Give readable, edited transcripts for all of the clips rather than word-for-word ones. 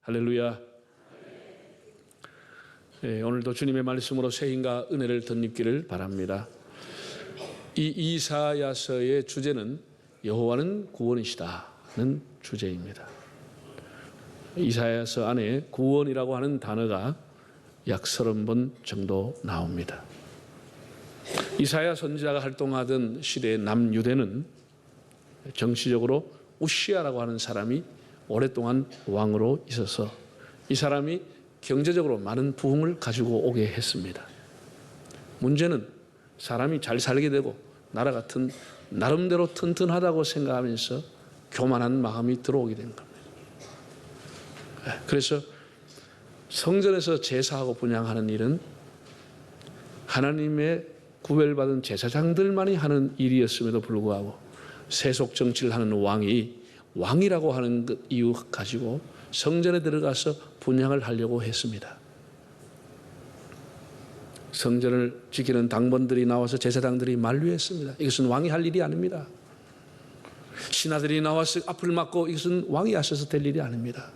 할렐루야. 네, 오늘도 주님의 말씀으로 세임과 은혜를 덧입기를 바랍니다. 이 이사야서의 주제는 여호와는 구원이시다는 주제입니다. 이사야서 안에 구원이라고 하는 단어가 약 30번 정도 나옵니다. 이사야 선지자가 활동하던 시대의 남유대는 정치적으로 우시아라고 하는 사람이 오랫동안 왕으로 있어서 이 사람이 경제적으로 많은 부흥을 가지고 오게 했습니다. 문제는 사람이 잘 살게 되고 나라 같은 나름대로 튼튼하다고 생각하면서 교만한 마음이 들어오게 된 겁니다. 그래서 성전에서 제사하고 분향하는 일은 하나님의 구별받은 제사장들만이 하는 일이었음에도 불구하고 세속 정치를 하는 왕이 왕이라고 하는 그 이유 가지고 성전에 들어가서 분향을 하려고 했습니다. 성전을 지키는 당번들이 나와서 제사장들이 만류했습니다. 이것은 왕이 할 일이 아닙니다. 신하들이 나와서 앞을 막고 이것은 왕이 하셔서 될 일이 아닙니다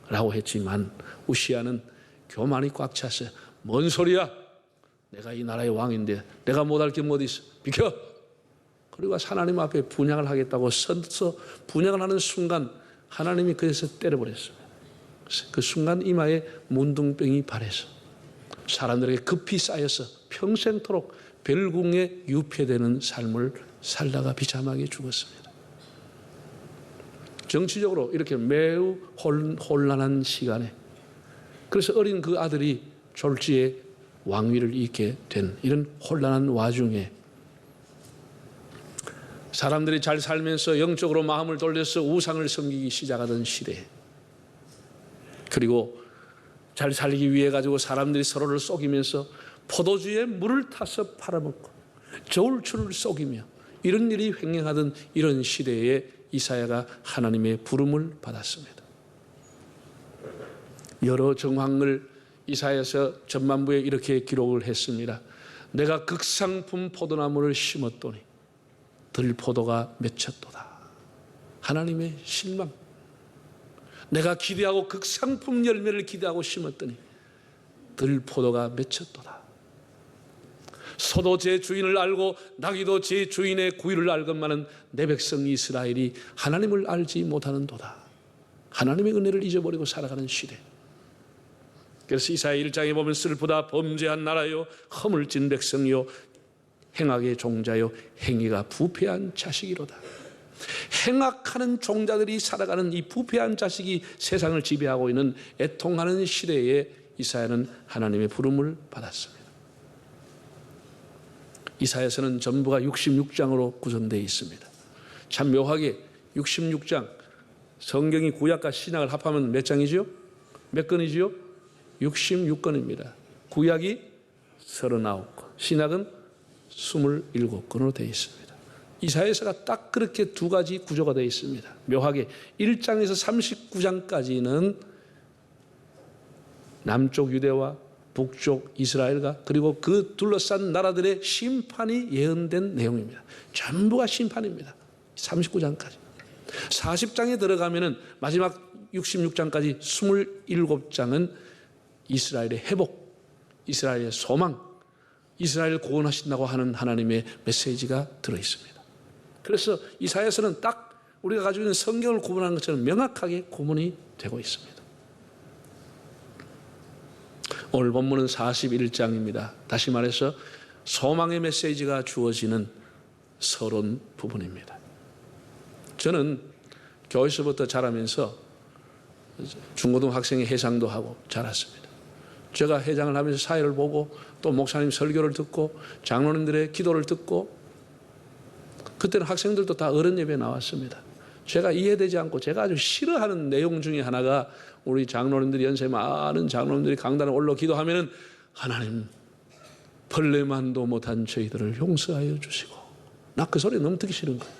라고 했지만 우시아는 교만이 꽉 찼어요. 뭔 소리야? 내가 이 나라의 왕인데 내가 못할 게 뭐 있어? 비켜! 그리고 하나님 앞에 분향을 하겠다고 서서 분향을 하는 순간 하나님이 그래서 때려버렸습니다. 그 순간 이마에 문둥병이 발해서 사람들에게 급히 쌓여서 평생토록 별궁에 유폐되는 삶을 살다가 비참하게 죽었습니다. 정치적으로 이렇게 매우 혼란한 시간에 그래서 어린 그 아들이 졸지에 왕위를 잇게 된 이런 혼란한 와중에 사람들이 잘 살면서 영적으로 마음을 돌려서 우상을 섬기기 시작하던 시대, 그리고 잘 살기 위해 가지고 사람들이 서로를 속이면서 포도주에 물을 타서 팔아먹고 저울추를 속이며 이런 일이 횡행하던 이런 시대에 이사야가 하나님의 부름을 받았습니다. 여러 정황을 이사야서 전반부에 이렇게 기록을 했습니다. 내가 극상품 포도나무를 심었더니 들포도가 맺혔도다. 하나님의 신망. 내가 기대하고 극상품 열매를 기대하고 심었더니 들포도가 맺혔도다. 소도 제 주인을 알고 나귀도 제 주인의 구유를 알건만은 내 백성 이스라엘이 하나님을 알지 못하는도다. 하나님의 은혜를 잊어버리고 살아가는 시대. 그래서 이사야 1장에 보면 슬프다 범죄한 나라요 허물진 백성이요 행악의 종자요 행위가 부패한 자식이로다. 행악하는 종자들이 살아가는 이 부패한 자식이 세상을 지배하고 있는 애통하는 시대에 이사야는 하나님의 부름을 받았습니다. 이사야서는 전부가 66장으로 구성되어 있습니다. 참 묘하게 66장, 성경이 구약과 신약을 합하면 몇 장이지요? 몇 권이지요? 66권입니다. 구약이 39권, 신약은 27권으로 되어 있습니다. 이사야서가 딱 그렇게 두 가지 구조가 되어 있습니다. 묘하게 1장에서 39장까지는 남쪽 유대와 북쪽 이스라엘과 그리고 그 둘러싼 나라들의 심판이 예언된 내용입니다. 전부가 심판입니다. 39장까지. 40장에 들어가면은 마지막 66장까지 27장은 이스라엘의 회복, 이스라엘의 소망, 이스라엘을 구원하신다고 하는 하나님의 메시지가 들어있습니다. 그래서 이사야서는 딱 우리가 가지고 있는 성경을 구분하는 것처럼 명확하게 구분이 되고 있습니다. 오늘 본문은 41장입니다. 다시 말해서 소망의 메시지가 주어지는 서론 부분입니다. 저는 교회에서부터 자라면서 중고등학생의 회장도 하고 자랐습니다. 제가 회장을 하면서 사회를 보고 또 목사님 설교를 듣고 장로님들의 기도를 듣고 그때는 학생들도 다 어른 예배에 나왔습니다. 제가 이해되지 않고 제가 아주 싫어하는 내용 중에 하나가 우리 장로님들이 연세 많은 장로님들이 강단에 올라 기도하면은 하나님 벌레만도 못한 저희들을 용서하여 주시고 나 그 소리 너무 듣기 싫은 거예요.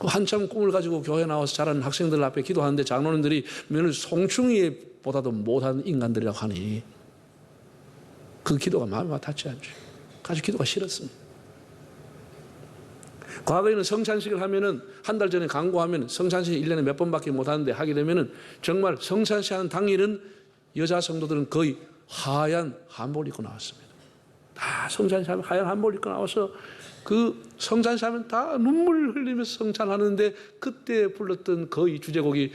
한참 꿈을 가지고 교회 나와서 자라는 학생들 앞에 기도하는데 장로님들이 면을 송충이보다도 못한 인간들이라고 하니 그 기도가 마음에 닿지 않죠. 아주 기도가 싫었습니다. 과거에는 성찬식을 하면은 한 달 전에 강구하면 성찬식 1년에 몇 번밖에 못 하는데 하게 되면은 정말 성찬식 하는 당일은 여자 성도들은 거의 하얀 한복을 입고 나왔습니다. 다 성찬식 하면 하얀 한복을 입고 나와서 그 성찬식 하면 다 눈물 흘리면서 성찬하는데 그때 불렀던 거의 주제곡이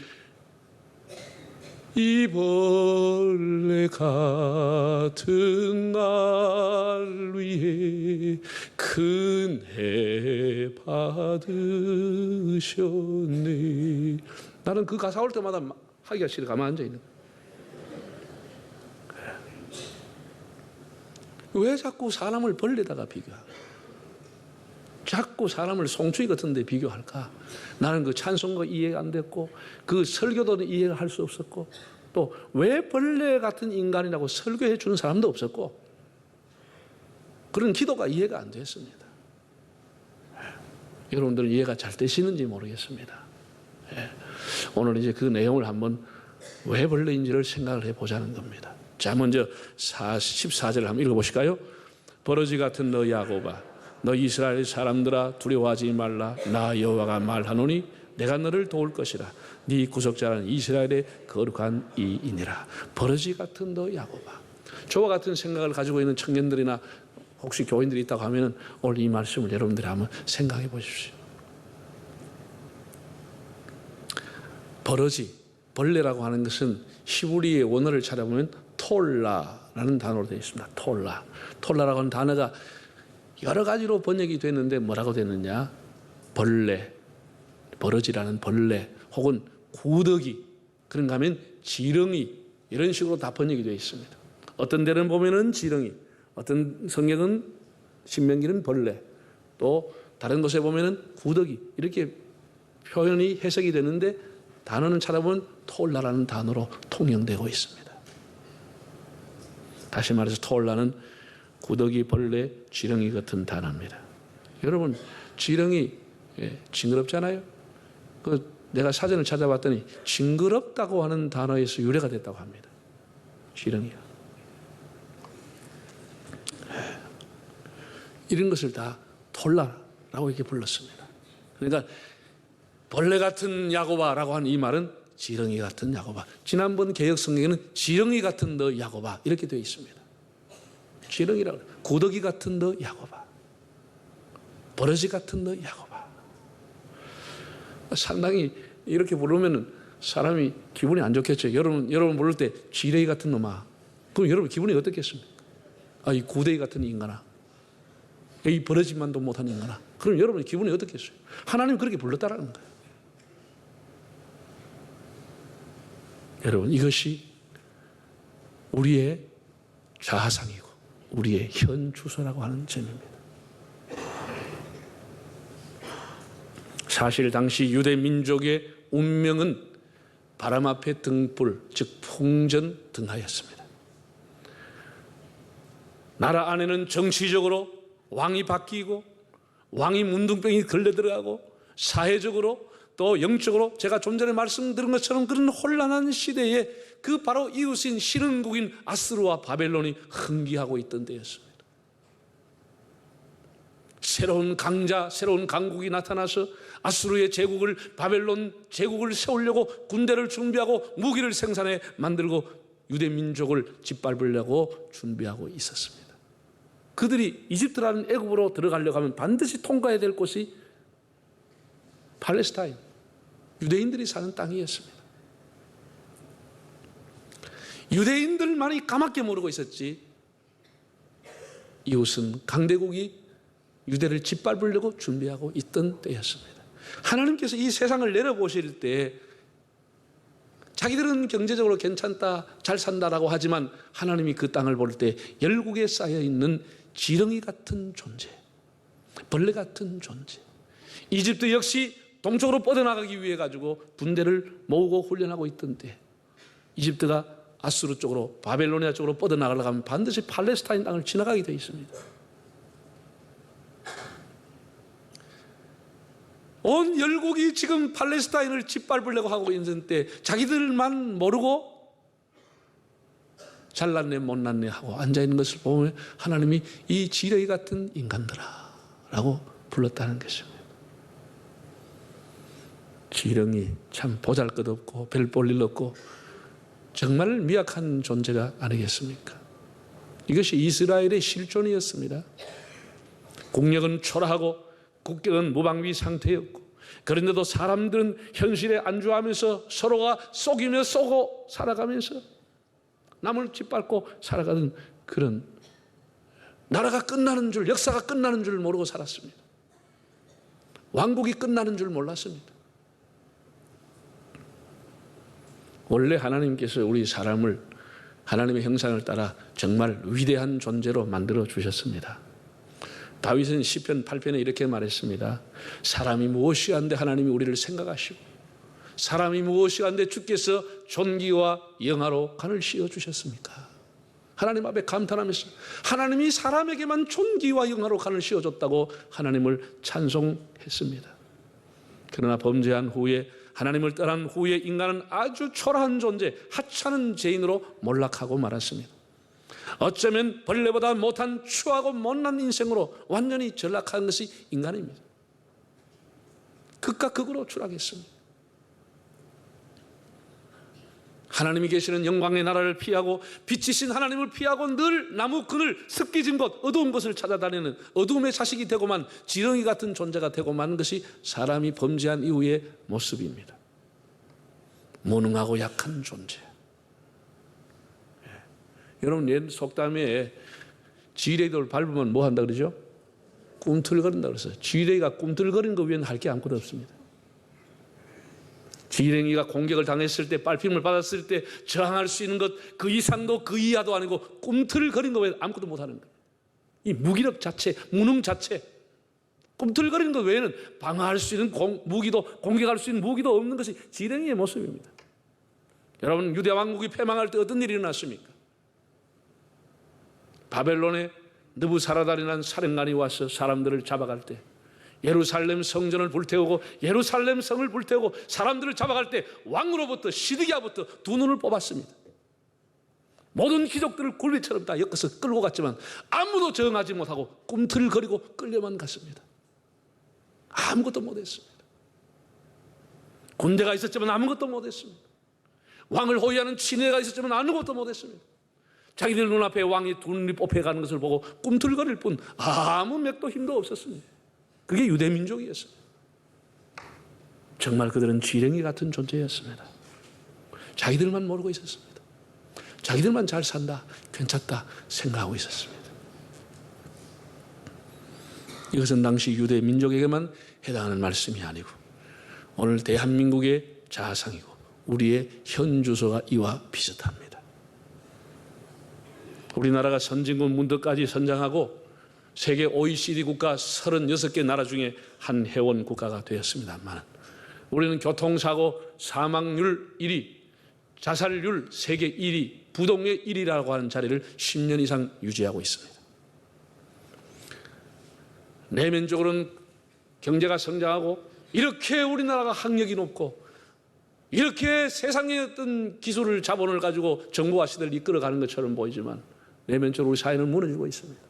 이 벌레 같은 날 위해 큰애 받으셨네. 나는 그 가사 올 때마다 하기가 싫어 가만 앉아 있는 거야. 왜 자꾸 사람을 벌레다가 비교할까? 자꾸 사람을 송추기 같은 데 비교할까? 나는 그 찬송가 이해가 안 됐고 그 설교도 이해를 할 수 없었고 또 왜 벌레 같은 인간이라고 설교해 주는 사람도 없었고 그런 기도가 이해가 안 됐습니다. 여러분들은 이해가 잘 되시는지 모르겠습니다. 오늘 이제 그 내용을 한번 왜 벌레인지를 생각을 해보자는 겁니다. 자, 먼저 14절을 한번 읽어보실까요? 버러지 같은 너 야곱아, 너 이스라엘 사람들아 두려워하지 말라. 나 여호와가 말하노니 내가 너를 도울 것이라. 네 구속자는 이스라엘의 거룩한 이이니라. 버러지 같은 너 야곱아. 저와 같은 생각을 가지고 있는 청년들이나 혹시 교인들이 있다고 하면 오늘 이 말씀을 여러분들이 한번 생각해 보십시오. 버러지, 벌레라고 하는 것은 히브리의 원어를 찾아보면 톨라라는 단어로 되어 있습니다. 톨라라고 하는 단어가 여러 가지로 번역이 됐는데 뭐라고 됐느냐? 벌레, 버러지라는 벌레 혹은 구더기, 그런가 하면 지렁이 이런 식으로 다 번역이 되어 있습니다. 어떤 데는 보면은 지렁이, 어떤 성경은 신명기는 벌레, 또 다른 곳에 보면은 구더기 이렇게 표현이 해석이 되는데 단어는 찾아보면 톨라라는 단어로 통용되고 있습니다. 다시 말해서 톨라는 구더기, 벌레, 지렁이 같은 단어입니다. 여러분 지렁이 징그럽잖아요. 내가 사전을 찾아봤더니 징그럽다고 하는 단어에서 유래가 됐다고 합니다. 지렁이요. 이런 것을 다 톨라라고 이렇게 불렀습니다. 그러니까 벌레 같은 야곱아라고 하는 이 말은 지렁이 같은 야곱아. 지난번 개역 성경에는 지렁이 같은 너 야곱아 이렇게 되어 있습니다. 지렁이라고 구더기 같은 너 야곱아, 버러지 같은 너 야곱아. 상당히 이렇게 부르면 사람이 기분이 안 좋겠죠. 여러분 부를 때 지렁이 같은 놈아. 그럼 여러분 기분이 어떻겠습니까? 이 구더기 같은 인간아, 이 버러지만도 못하는 인간아. 그럼 여러분 기분이 어떻겠어요? 하나님 그렇게 불렀다라는 거예요. 여러분 이것이 우리의 자아상이고 우리의 현 주소라고 하는 점입니다. 사실 당시 유대 민족의 운명은 바람 앞에 등불, 즉 풍전 등하였습니다. 나라 안에는 정치적으로 왕이 바뀌고 왕이 문둥병이 걸려들어가고 사회적으로 또 영적으로 제가 좀 전에 말씀드린 것처럼 그런 혼란한 시대에 그 바로 이웃인 신흥국인 아수르와 바벨론이 흥기하고 있던 때였습니다. 새로운 강자, 새로운 강국이 나타나서 아수르의 제국을, 바벨론 제국을 세우려고 군대를 준비하고 무기를 생산해 만들고 유대 민족을 짓밟으려고 준비하고 있었습니다. 그들이 이집트라는 애굽으로 들어가려고 하면 반드시 통과해야 될 곳이 팔레스타인, 유대인들이 사는 땅이었습니다. 유대인들만이 까맣게 모르고 있었지 이웃은 강대국이 유대를 짓밟으려고 준비하고 있던 때였습니다. 하나님께서 이 세상을 내려보실 때 자기들은 경제적으로 괜찮다, 잘 산다라고 하지만 하나님이 그 땅을 볼 때 열국에 쌓여있는 지렁이 같은 존재, 벌레 같은 존재. 이집트 역시 동쪽으로 뻗어나가기 위해 가지고 군대를 모으고 훈련하고 있던 때 이집트가 아수르 쪽으로, 바벨로니아 쪽으로 뻗어나가려고 하면 반드시 팔레스타인 땅을 지나가게 되어 있습니다. 온 열국이 지금 팔레스타인을 짓밟으려고 하고 있는 때 자기들만 모르고 잘났네 못났네 하고 앉아있는 것을 보면 하나님이 이 지렁이 같은 인간들아 라고 불렀다는 것입니다. 지령이 참 보잘것없고 별 볼 일 없고 정말 미약한 존재가 아니겠습니까? 이것이 이스라엘의 실존이었습니다. 국력은 초라하고 국격은 무방비 상태였고, 그런데도 사람들은 현실에 안주하면서 서로가 속이며 쏘고 살아가면서 남을 짓밟고 살아가는 그런, 나라가 끝나는 줄, 역사가 끝나는 줄 모르고 살았습니다. 왕국이 끝나는 줄 몰랐습니다. 원래 하나님께서 우리 사람을 하나님의 형상을 따라 정말 위대한 존재로 만들어 주셨습니다. 다윗은 시편 8편에 이렇게 말했습니다. 사람이 무엇이 한데 하나님이 우리를 생각하시고, 사람이 무엇이 한데 주께서 존귀와 영화로 간을 씌워 주셨습니까? 하나님 앞에 감탄하면서 하나님이 사람에게만 존귀와 영화로 간을 씌워줬다고 하나님을 찬송했습니다. 그러나 범죄한 후에, 하나님을 떠난 후에 인간은 아주 초라한 존재, 하찮은 죄인으로 몰락하고 말았습니다. 어쩌면 벌레보다 못한 추하고 못난 인생으로 완전히 전락한 것이 인간입니다. 극과 극으로 추락했습니다. 하나님이 계시는 영광의 나라를 피하고 빛이신 하나님을 피하고 늘 나무 그늘, 습기 진 곳, 어두운 곳을 찾아다니는 어두움의 자식이 되고만, 지렁이 같은 존재가 되고만 것이 사람이 범죄한 이후의 모습입니다. 무능하고 약한 존재. 여러분, 옛 속담에 지뢰돌 밟으면 뭐 한다 그러죠? 꿈틀거린다 그랬어요. 지뢰가 꿈틀거리는 거 외에는 할 게 아무것도 없습니다. 지렁이가 공격을 당했을 때, 빨힘을 받았을 때 저항할 수 있는 것, 그 이상도 그 이하도 아니고 꿈틀거리는 것 외에 아무것도 못하는 거예요. 이 무기력 자체, 무능 자체, 꿈틀거리는 것 외에는 방어할 수 있는 무기도, 공격할 수 있는 무기도 없는 것이 지렁이의 모습입니다. 여러분, 유대 왕국이 패망할 때 어떤 일이 일어났습니까? 바벨론에 느부사라단이라는 사령관이 와서 사람들을 잡아갈 때, 예루살렘 성전을 불태우고 예루살렘 성을 불태우고 사람들을 잡아갈 때 왕으로부터, 시드기야부터 두 눈을 뽑았습니다. 모든 귀족들을 굴비처럼 다 엮어서 끌고 갔지만 아무도 저항하지 못하고 꿈틀거리고 끌려만 갔습니다. 아무것도 못했습니다. 군대가 있었지만 아무것도 못했습니다. 왕을 호위하는 친위가 있었지만 아무것도 못했습니다. 자기들 눈앞에 왕이 두 눈이 뽑혀가는 것을 보고 꿈틀거릴 뿐 아무 맥도 힘도 없었습니다. 그게 유대민족이었어요. 정말 그들은 지렁이 같은 존재였습니다. 자기들만 모르고 있었습니다. 자기들만 잘 산다, 괜찮다 생각하고 있었습니다. 이것은 당시 유대민족에게만 해당하는 말씀이 아니고 오늘 대한민국의 자상이고 우리의 현주소가 이와 비슷합니다. 우리나라가 선진국 문턱까지 선장하고 세계 OECD 국가 36개 나라 중에 한 회원 국가가 되었습니다만, 우리는 교통사고 사망률 1위, 자살률 세계 1위, 부동의 1위라고 하는 자리를 10년 이상 유지하고 있습니다. 내면적으로는 경제가 성장하고 이렇게 우리나라가 학력이 높고 이렇게 세상의 어떤 기술을, 자본을 가지고 정부와 시대를 이끌어가는 것처럼 보이지만 내면적으로 우리 사회는 무너지고 있습니다.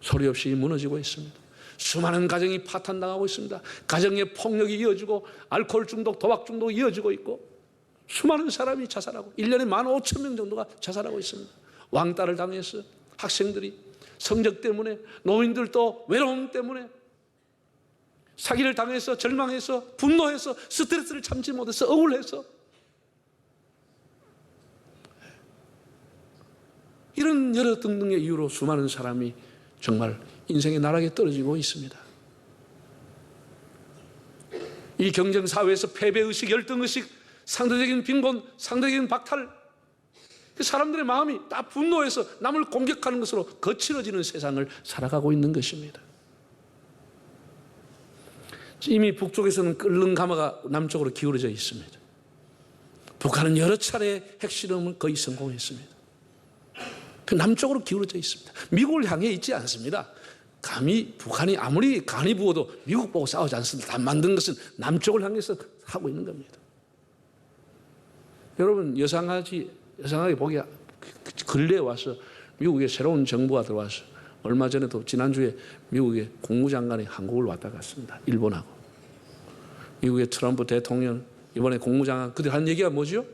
소리 없이 무너지고 있습니다. 수많은 가정이 파탄당하고 있습니다. 가정의 폭력이 이어지고 알코올 중독, 도박 중독이 이어지고 있고 수많은 사람이 자살하고 1년에 15,000명 정도가 자살하고 있습니다. 왕따를 당해서 학생들이 성적 때문에, 노인들도 외로움 때문에 사기를 당해서 절망해서 분노해서 스트레스를 참지 못해서 억울해서 이런 여러 등등의 이유로 수많은 사람이 정말 인생의 나락에 떨어지고 있습니다. 이 경쟁사회에서 패배의식, 열등의식, 상대적인 빈곤, 상대적인 박탈, 사람들의 마음이 다 분노해서 남을 공격하는 것으로 거칠어지는 세상을 살아가고 있는 것입니다. 이미 북쪽에서는 끓는 가마가 남쪽으로 기울어져 있습니다. 북한은 여러 차례 핵실험을 거의 성공했습니다. 남쪽으로 기울어져 있습니다. 미국을 향해 있지 않습니다. 감히 북한이 아무리 간이 부어도 미국 보고 싸우지 않습니다. 다 만든 것은 남쪽을 향해서 하고 있는 겁니다. 여러분, 여상하게 보기 근래에 와서 미국의 새로운 정부가 들어와서 얼마 전에도 지난주에 미국의 국무장관이 한국을 왔다 갔습니다. 일본하고. 미국의 트럼프 대통령 이번에 국무장관 그들 한 얘기가 뭐죠?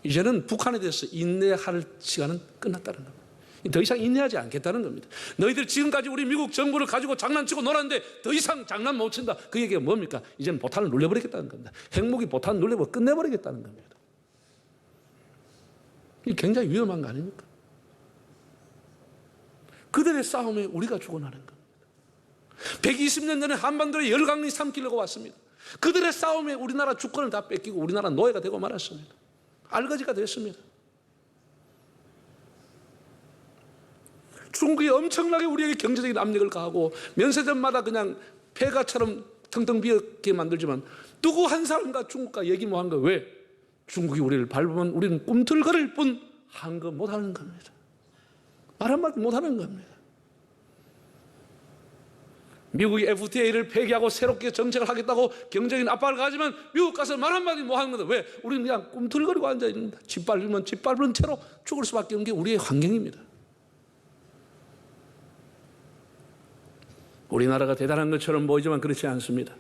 이제는 북한에 대해서 인내할 시간은 끝났다는 겁니다. 더 이상 인내하지 않겠다는 겁니다. 너희들 지금까지 우리 미국 정부를 가지고 장난치고 놀았는데 더 이상 장난 못 친다. 그 얘기가 뭡니까? 이제는 포탄을 눌려버리겠다는 겁니다. 핵무기 포탄 눌려버리고 끝내버리겠다는 겁니다. 이게 굉장히 위험한 거 아닙니까? 그들의 싸움에 우리가 죽어나는 겁니다. 120년 전에 한반도에 열강리 삼키려고 왔습니다. 그들의 싸움에 우리나라 주권을 다 뺏기고 우리나라 노예가 되고 말았습니다. 알거지가 됐습니다. 중국이 엄청나게 우리에게 경제적인 압력을 가하고 면세점마다 그냥 폐가처럼 텅텅 비었게 만들지만 누구 한 사람과 중국과 얘기 뭐 한 거 왜? 중국이 우리를 밟으면 우리는 꿈틀거릴 뿐 한 거 못하는 겁니다. 말 한마디 못하는 겁니다. 미국이 FTA를 폐기하고 새롭게 정책을 하겠다고 경제적인 압박을 가지면 미국 가서 말 한마디 뭐 하는 거다. 왜? 우리는 그냥 꿈틀거리고 앉아있는 겁니다. 짓밟으면 짓밟은 채로 죽을 수밖에 없는 게 우리의 환경입니다. 우리나라가 대단한 것처럼 보이지만 그렇지 않습니다.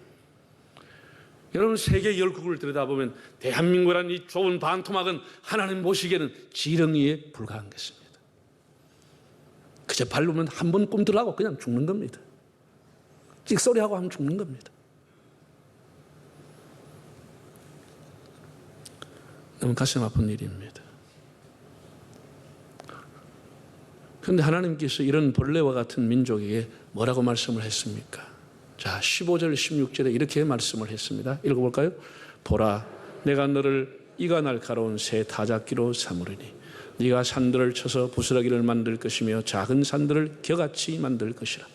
여러분 세계 열국을 들여다보면 대한민국이라는 이 좁은 반토막은 하나님 보시기에는 지렁이에 불과한 것입니다. 그저 밟으면 한 번 꿈틀하고 그냥 죽는 겁니다. 찍소리하고 하면 죽는 겁니다. 너무 가슴 아픈 일입니다. 그런데 하나님께서 이런 벌레와 같은 민족에게 뭐라고 말씀을 했습니까? 자, 15절 16절에 이렇게 말씀을 했습니다. 읽어볼까요? 보라, 내가 너를 이가 날카로운 새 타작기로 삼으리니 네가 산들을 쳐서 부스러기를 만들 것이며 작은 산들을 겨같이 만들 것이라.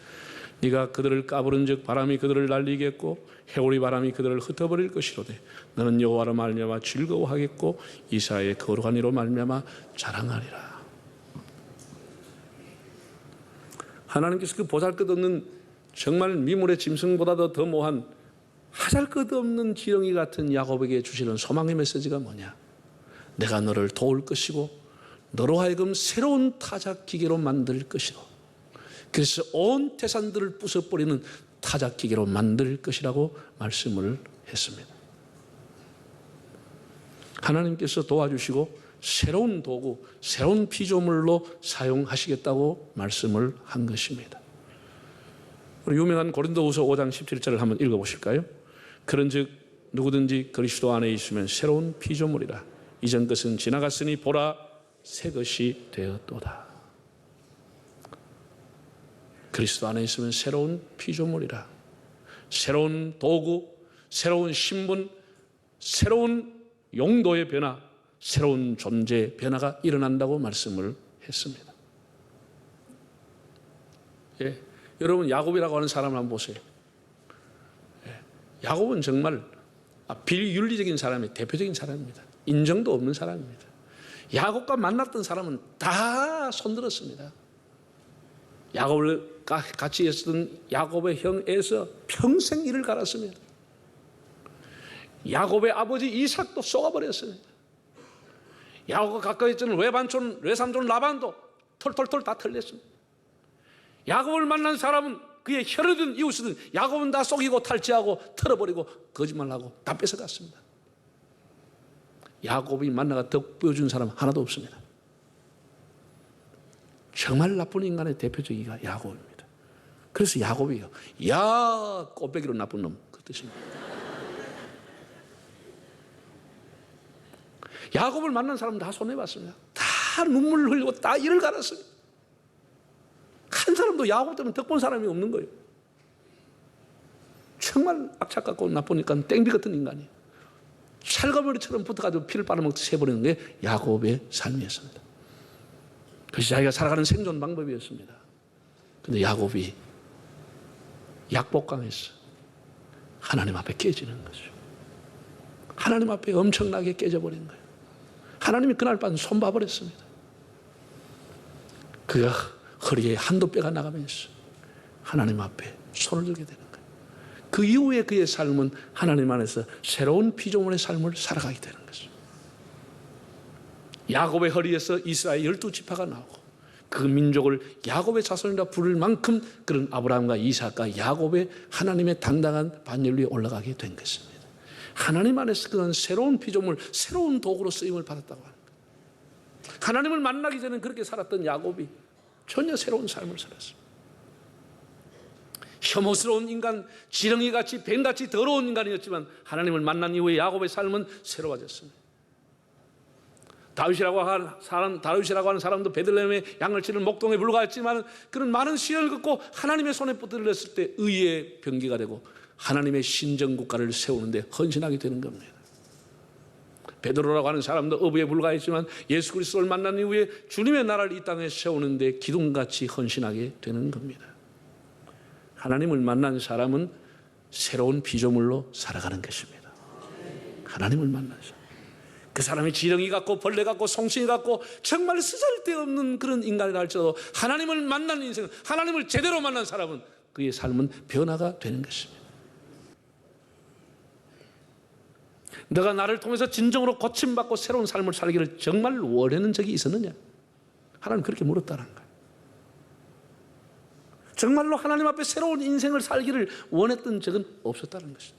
네가 그들을 까부른즉 바람이 그들을 날리겠고 해오리 바람이 그들을 흩어버릴 것이로되 너는 여호와로 말미암아 즐거워하겠고 이사의 거룩한 이로 말미암아 자랑하리라. 하나님께서 그 보잘것없는 정말 미물의 짐승보다도 더 모한 하잘것없는 지렁이 같은 야곱에게 주시는 소망의 메시지가 뭐냐? 내가 너를 도울 것이고 너로 하여금 새로운 타작 기계로 만들 것이고 그래서 온 태산들을 부숴버리는 타작 기계로 만들 것이라고 말씀을 했습니다. 하나님께서 도와주시고 새로운 도구, 새로운 피조물로 사용하시겠다고 말씀을 한 것입니다. 우리 유명한 고린도후서 5장 17절을 한번 읽어보실까요? 그런즉 누구든지 그리스도 안에 있으면 새로운 피조물이라. 이전 것은 지나갔으니 보라 새 것이 되었도다. 그리스도 안에 있으면 새로운 피조물이라. 새로운 도구, 새로운 신분, 새로운 용도의 변화, 새로운 존재 변화가 일어난다고 말씀을 했습니다. 예, 여러분 야곱이라고 하는 사람을 한번 보세요. 예, 야곱은 정말 비윤리적인 사람의 대표적인 사람입니다. 인정도 없는 사람입니다. 야곱과 만났던 사람은 다 손들었습니다. 야곱을 같이 있었던 야곱의 형 에서 평생 이를 갈았습니다. 야곱의 아버지 이삭도 쏘아버렸습니다. 야곱과 가까이 있던 외삼촌 라반도 털털털 다 털렸습니다. 야곱을 만난 사람은 그의 혈이든 이웃이든 야곱은 다 속이고 탈취하고 털어버리고 거짓말하고 다 뺏어갔습니다. 야곱이 만나가 덕 보여준 사람 하나도 없습니다. 정말 나쁜 인간의 대표적이가 야곱입니다. 그래서 야곱이요, 야 꼴배기로 나쁜 놈 그 뜻입니다. 야곱을 만난 사람은 다 손해봤습니다. 다 눈물을 흘리고 다 이를 갈았습니다. 한 사람도 야곱 때문에 덕본 사람이 없는 거예요. 정말 악착같고 나쁘니까 땡비 같은 인간이에요. 찰가머리처럼 붙어가지고 피를 빨아먹듯이 새버리는 게 야곱의 삶이었습니다. 그것이 자기가 살아가는 생존 방법이었습니다. 그런데 야곱이 약복강에서 하나님 앞에 깨지는 거죠. 하나님 앞에 엄청나게 깨져버린 거예요. 하나님이 그날 밤 손봐버렸습니다. 그가 허리에 한도 뼈가 나가면서 하나님 앞에 손을 들게 되는 거예요. 그 이후에 그의 삶은 하나님 안에서 새로운 피조물의 삶을 살아가게 되는 것입니다. 야곱의 허리에서 이스라엘 12지파가 나오고 그 민족을 야곱의 자손이라 부를 만큼 그런 아브라함과 이삭과 야곱의 하나님의 당당한 반열 위에 올라가게 된 것입니다. 하나님 안에서 그런 새로운 피조물, 새로운 도구로 쓰임을 받았다고 하는 거예요. 하나님을 만나기 전에 그렇게 살았던 야곱이 전혀 새로운 삶을 살았습니다. 혐오스러운 인간, 지렁이같이 뱀같이 더러운 인간이었지만 하나님을 만난 이후에 야곱의 삶은 새로워졌습니다. 다윗이라고 하는 사람도 베들레헴의 양을 치는 목동에 불과했지만 그런 많은 시련을 겪고 하나님의 손에 붙들렸을 때 의의 병기가 되고 하나님의 신정국가를 세우는데 헌신하게 되는 겁니다. 베드로라고 하는 사람도 어부에 불과했지만 예수 그리스도를 만난 이후에 주님의 나라를 이 땅에 세우는데 기둥같이 헌신하게 되는 겁니다. 하나님을 만난 사람은 새로운 피조물로 살아가는 것입니다. 하나님을 만난 사람. 그 사람이 지렁이 같고 벌레 같고 송충이 같고 정말 쓰잘데없는 그런 인간이라 할지라도 하나님을 만난 인생, 하나님을 제대로 만난 사람은 그의 삶은 변화가 되는 것입니다. 너가 나를 통해서 진정으로 고침받고 새로운 삶을 살기를 정말 원하는 적이 있었느냐? 하나님 그렇게 물었다는 거예요. 정말로 하나님 앞에 새로운 인생을 살기를 원했던 적은 없었다는 것이죠.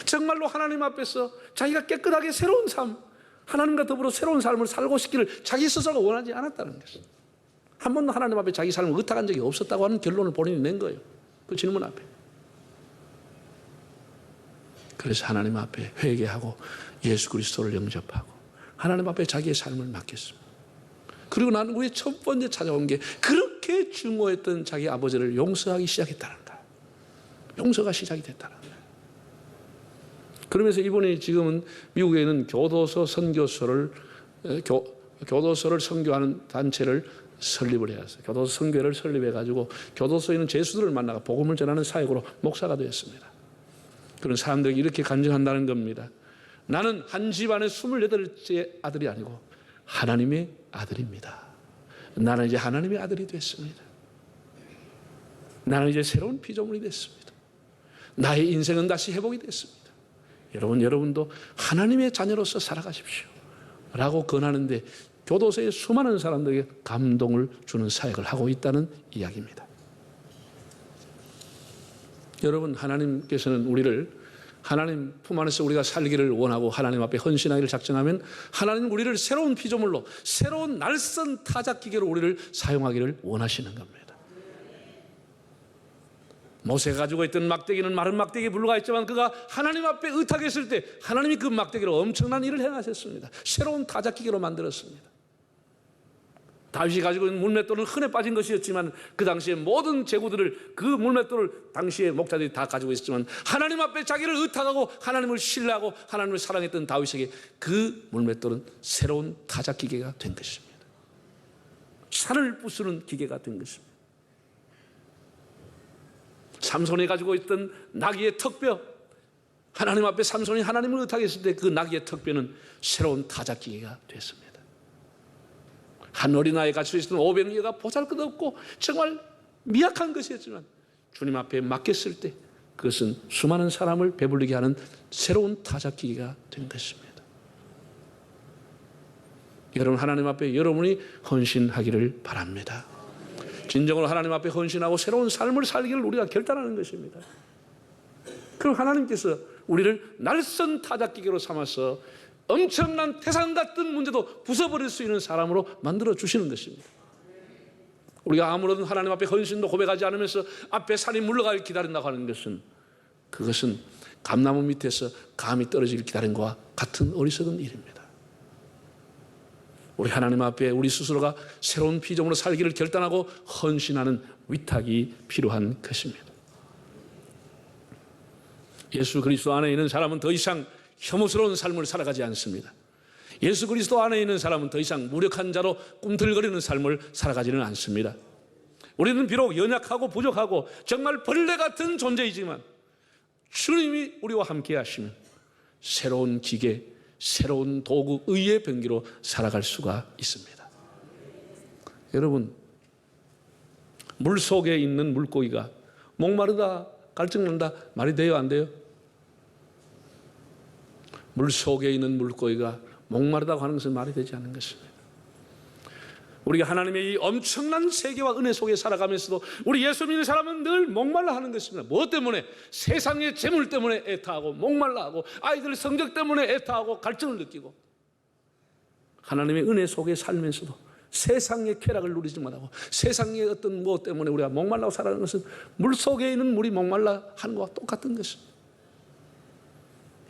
정말로 하나님 앞에서 자기가 깨끗하게 새로운 삶, 하나님과 더불어 새로운 삶을 살고 싶기를 자기 스스로가 원하지 않았다는 것입니다. 한 번도 하나님 앞에 자기 삶을 의탁한 적이 없었다고 하는 결론을 본인이 낸 거예요. 그 질문 앞에. 그래서 하나님 앞에 회개하고 예수 그리스도를 영접하고 하나님 앞에 자기의 삶을 맡겼습니다. 그리고 난 후에 첫 번째 찾아온 게 그렇게 중요했던 자기 아버지를 용서하기 시작했다는 거예요. 용서가 시작이 됐다는 거예요. 그러면서 이분이 지금은 미국에 있는 교도소 선교소를 선교하는 단체를 설립을 해왔어요. 교도소 선교회를 설립해가지고 교도소에 있는 죄수들을 만나가 복음을 전하는 사역으로 목사가 되었습니다. 그런 사람들이 이렇게 간증한다는 겁니다. 나는 한 집안의 28째 아들이 아니고 하나님의 아들입니다. 나는 이제 하나님의 아들이 됐습니다. 나는 이제 새로운 피조물이 됐습니다. 나의 인생은 다시 회복이 됐습니다. 여러분도 하나님의 자녀로서 살아가십시오 라고 권하는데 교도소의 수많은 사람들에게 감동을 주는 사역을 하고 있다는 이야기입니다. 여러분, 하나님께서는 우리를 하나님 품 안에서 우리가 살기를 원하고 하나님 앞에 헌신하기를 작정하면 하나님은 우리를 새로운 피조물로, 새로운 날선 타작기계로 우리를 사용하기를 원하시는 겁니다. 모세가 가지고 있던 막대기는 마른 막대기에 불과했지만 그가 하나님 앞에 의탁했을 때 하나님이 그 막대기로 엄청난 일을 행하셨습니다. 새로운 타작기계로 만들었습니다. 다윗이 가지고 있는 물맷돌은 흔해 빠진 것이었지만 그 당시에 모든 제구들을 그 물맷돌을 당시에 목자들이 다 가지고 있었지만 하나님 앞에 자기를 의탁하고 하나님을 신뢰하고 하나님을 사랑했던 다윗에게 그 물맷돌은 새로운 타작기계가 된 것입니다. 산을 부수는 기계가 된 것입니다. 삼손이 가지고 있던 나귀의 턱뼈, 하나님 앞에 삼손이 하나님을 의탁했을 때 그 나귀의 턱뼈는 새로운 타작기계가 됐습니다. 한 어린아이가 가지고 있었던 500리가 보잘것없고 정말 미약한 것이었지만 주님 앞에 맡겼을 때 그것은 수많은 사람을 배불리게 하는 새로운 타작기계가 된 것입니다. 여러분, 하나님 앞에 여러분이 헌신하기를 바랍니다. 진정으로 하나님 앞에 헌신하고 새로운 삶을 살기를 우리가 결단하는 것입니다. 그럼 하나님께서 우리를 날선 타작기계로 삼아서 엄청난 태산 같은 문제도 부숴버릴 수 있는 사람으로 만들어 주시는 것입니다. 우리가 아무런 하나님 앞에 헌신도 고백하지 않으면서 앞에 산이 물러가길 기다린다고 하는 것은 그것은 감나무 밑에서 감이 떨어지길 기다린 것과 같은 어리석은 일입니다. 우리 하나님 앞에 우리 스스로가 새로운 피조물로 살기를 결단하고 헌신하는 위탁이 필요한 것입니다. 예수 그리스도 안에 있는 사람은 더 이상 혐오스러운 삶을 살아가지 않습니다. 예수 그리스도 안에 있는 사람은 더 이상 무력한 자로 꿈틀거리는 삶을 살아가지는 않습니다. 우리는 비록 연약하고 부족하고 정말 벌레 같은 존재이지만 주님이 우리와 함께 하시면 새로운 기계, 새로운 도구, 의의 병기로 살아갈 수가 있습니다. 여러분, 물 속에 있는 물고기가 목마르다, 갈증난다 말이 돼요, 안 돼요? 물 속에 있는 물고기가 목마르다고 하는 것은 말이 되지 않는 것입니다. 우리가 하나님의 이 엄청난 세계와 은혜 속에 살아가면서도 우리 예수 믿는 사람은 늘 목말라 하는 것입니다. 무엇 때문에? 세상의 재물 때문에 애타하고 목말라 하고 아이들 성적 때문에 애타하고 갈증을 느끼고, 하나님의 은혜 속에 살면서도 세상의 쾌락을 누리지 못하고 세상의 어떤 무엇 때문에 우리가 목말라고 살아가는 것은 물 속에 있는 물이 목말라 하는 것과 똑같은 것입니다.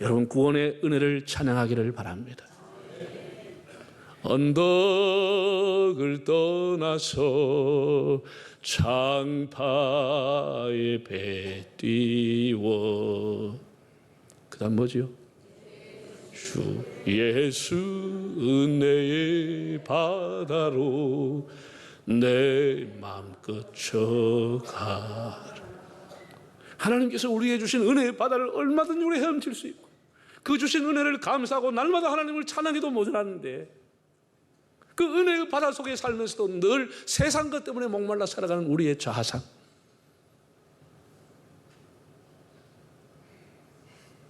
여러분, 구원의 은혜를 찬양하기를 바랍니다. 언덕을 떠나서 장파에 배 띄워, 그 다음 뭐지요? 주 예수 은혜의 바다로 내 마음껏 져가라. 하나님께서 우리에게 주신 은혜의 바다를 얼마든지 우리 헤엄칠 수 있고, 그 주신 은혜를 감사하고 날마다 하나님을 찬양해도 모자라는데, 그 은혜의 바다 속에 살면서도 늘 세상 것 때문에 목말라 살아가는 우리의 자아상,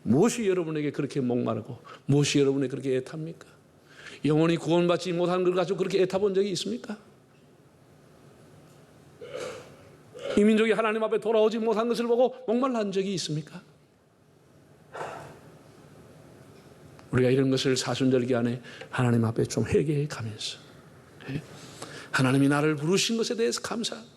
무엇이 여러분에게 그렇게 목마르고 무엇이 여러분에게 그렇게 애탑니까? 영원히 구원받지 못한 걸 가지고 그렇게 애타본 적이 있습니까? 이 민족이 하나님 앞에 돌아오지 못한 것을 보고 목말란 적이 있습니까? 우리가 이런 것을 사순절기 안에 하나님 앞에 좀 회개해 가면서, 하나님이 나를 부르신 것에 대해서 감사하고,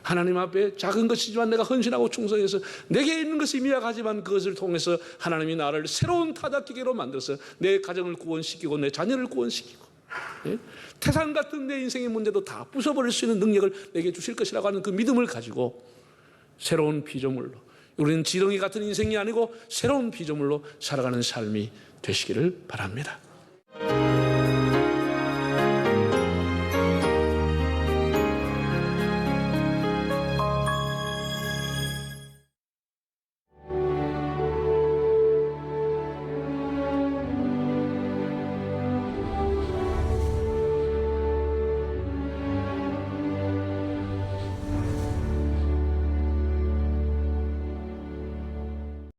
하나님 앞에 작은 것이지만 내가 헌신하고 충성해서 내게 있는 것이 미약하지만 그것을 통해서 하나님이 나를 새로운 타작기계로 만들어서 내 가정을 구원시키고 내 자녀를 구원시키고, 태산 같은 내 인생의 문제도 다 부숴버릴 수 있는 능력을 내게 주실 것이라고 하는 그 믿음을 가지고 새로운 피조물로, 우리는 지렁이 같은 인생이 아니고 새로운 피조물로 살아가는 삶이 되시기를 바랍니다.